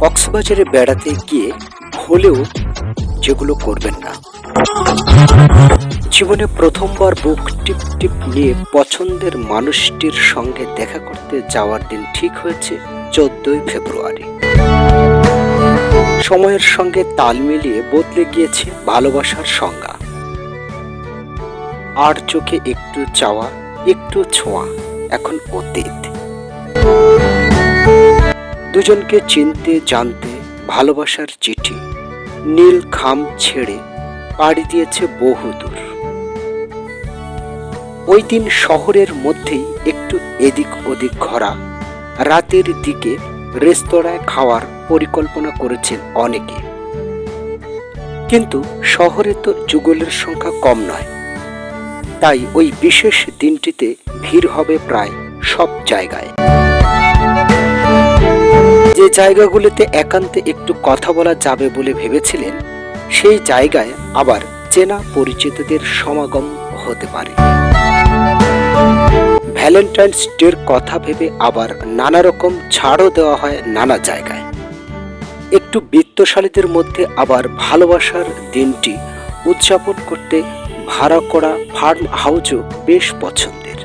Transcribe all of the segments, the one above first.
কক্সবাজারে বেড়াতে গিয়ে হলেও যেগুলো করবেন না। জীবনে প্রথমবার বুক টিপ টিপ নিয়ে পছন্দের মানুষটির সঙ্গে দেখা করতে যাওয়ার দিন ঠিক হয়েছে 14ই ফেব্রুয়ারি। সময়ের সঙ্গে তাল মিলিয়ে বদলে গিয়েছে ভালোবাসার সংজ্ঞা। আর চোখে একটু চাওয়া, একটু ছোঁয়া এখন অতীত। দুজনকে চিনতে জানতে ভালোবাসার চিঠি নীল খাম ছেড়ে পাড়ি দিয়েছে বহুদূর। ওই দিন শহরের মধ্যেই একটু এদিক ওদিক ঘোরা, রাতের দিকে রেস্তোরাঁয় খাওয়ার পরিকল্পনা করেছেন অনেকে। কিন্তু শহরে তো যুগলের সংখ্যা কম নয়, তাই ওই বিশেষ দিনটিতে ভিড় হবে প্রায় সব জায়গায়। যে জায়গাগুলোতে একান্তে একটু কথা বলা যাবে বলে ভেবেছিলেন, সেই জায়গায় আবার চেনা পরিচিতদের সমাগম হতে পারে। ভ্যালেন্টাইন্স ডের কথা ভেবে আবার নানা রকম ছাড়ও দেওয়া হয় নানা জায়গায়। একটু বিত্তশালীদের মধ্যে আবার ভালোবাসার দিনটি উদযাপন করতে ভাড়া করা ফার্ম হাউসও বেশ পছন্দের।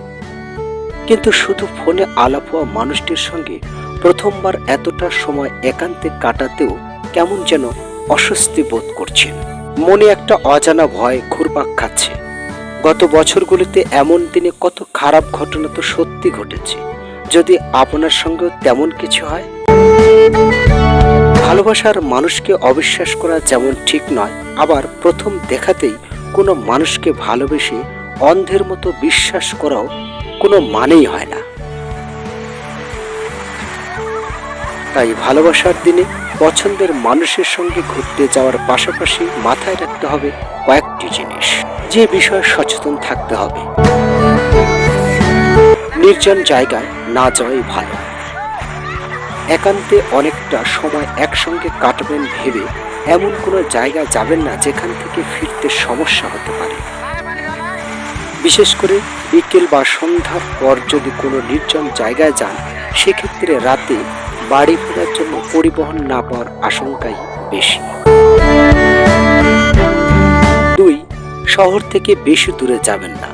কিন্তু শুধু ফোনে আলাপ হওয়া মানুষটির সঙ্গে প্রথমবার এতটা সময় একান্তে কাটাতেও কেমন যেন অস্বস্তি বোধ করছেন। মনে একটা অজানা ভয় ঘুরপাক খাচ্ছে। গত বছরগুলিতে এমন দিনে কত খারাপ ঘটনা তো সত্যি ঘটেছে। যদি আপনার সঙ্গেও তেমন কিছু হয়। ভালোবাসার মানুষকে অবিশ্বাস করা যেমন ঠিক নয়, আবার প্রথম দেখাতেই কোনো মানুষকে ভালোবেসে অন্ধের মতো বিশ্বাস করাও কোনো মানেই হয় না। তাই ভালোবাসার দিনে পছন্দের মানুষের সঙ্গে ঘুরতে যাওয়ার পাশাপাশি মাথায় রাখতে হবে কয়েকটি জিনিস, যে বিষয়ে সচেতন থাকতে হবে। নির্জন জায়গায় না যাওয়াই ভালো। একান্তে অনেকটা সময় একসঙ্গে কাটাবেন ভেবে এমন কোনো জায়গায় যাবেন না যেখান থেকে ফিরতে সমস্যা হতে পারে। বিশেষ করে বিকেল বা সন্ধ্যার পর যদি কোনো নির্জন জায়গায় যান, সেক্ষেত্রে রাতে বাড়ি ফেরার জন্য পরিবহন না পাওয়ার আশঙ্কাই বেশি। 2. শহর থেকে বেশি দূরে যাবেন না।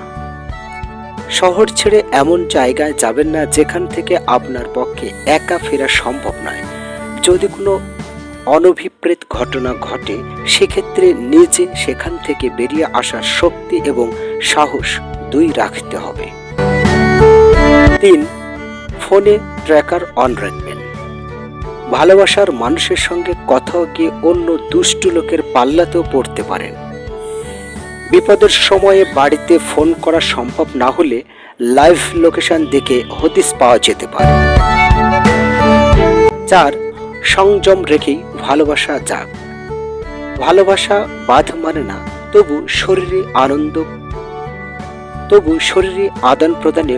শহর ছেড়ে এমন জায়গায় যাবেন না যেখান থেকে আপনার পক্ষে একা ফেরা সম্ভব নয়। যদি কোনো অনভিপ্রেত ঘটনা ঘটে, সেক্ষেত্রে নিজে সেখান থেকে বেরিয়ে আসার শক্তি এবং সাহস 2 রাখতে হবে। 3. ফোনে ট্র্যাকার অন রাখবেন। ভালোবাসার মানুষের সঙ্গে কোথাও গিয়ে অন্য দুষ্টু লোকের পাল্লাতেও পড়তে পারেন। বিপদের সময়ে বাড়িতে ফোন করা সম্ভব না হলে লাইভ লোকেশন দেখে হদিস পাওয়া যেতে পারে। 4. সংযম রেখেই ভালোবাসা যাক। ভালোবাসা বাঁধ মানে না, তবু শরীরে আদান প্রদানে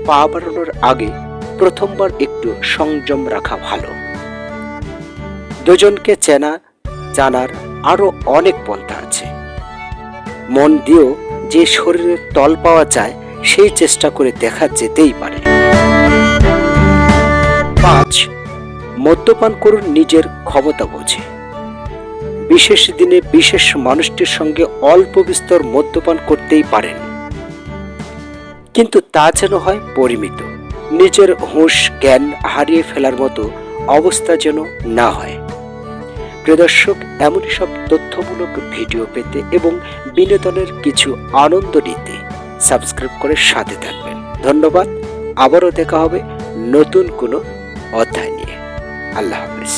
পা বাড়ানোর আগে প্রথমবার একটু সংযম রাখা ভালো। দুজনকে চেনা জানার আরো অনেক পন্থা আছে। মন দিয়েও যে শরীরের তল পাওয়া যায়, সেই চেষ্টা করে দেখা যেতেই পারে। 5. মদ্যপান করুন নিজের ক্ষমতা বোঝে। বিশেষ দিনে বিশেষ মানুষটির সঙ্গে অল্প বিস্তর মদ্যপান করতেই পারেন, কিন্তু তা যেন হয় পরিমিত। নিজের হুঁশ জ্ঞান হারিয়ে ফেলার মতো অবস্থা যেন না হয়। প্রিয় দর্শক, এমনই সব তথ্যমূলক ভিডিও পেতে এবং বিনোদনের কিছু আনন্দ নিতে সাবস্ক্রাইব করে সাথে থাকবেন। ধন্যবাদ। আবারও দেখা হবে নতুন কোনো অধ্যায় নিয়ে। আল্লাহ হাফেজ।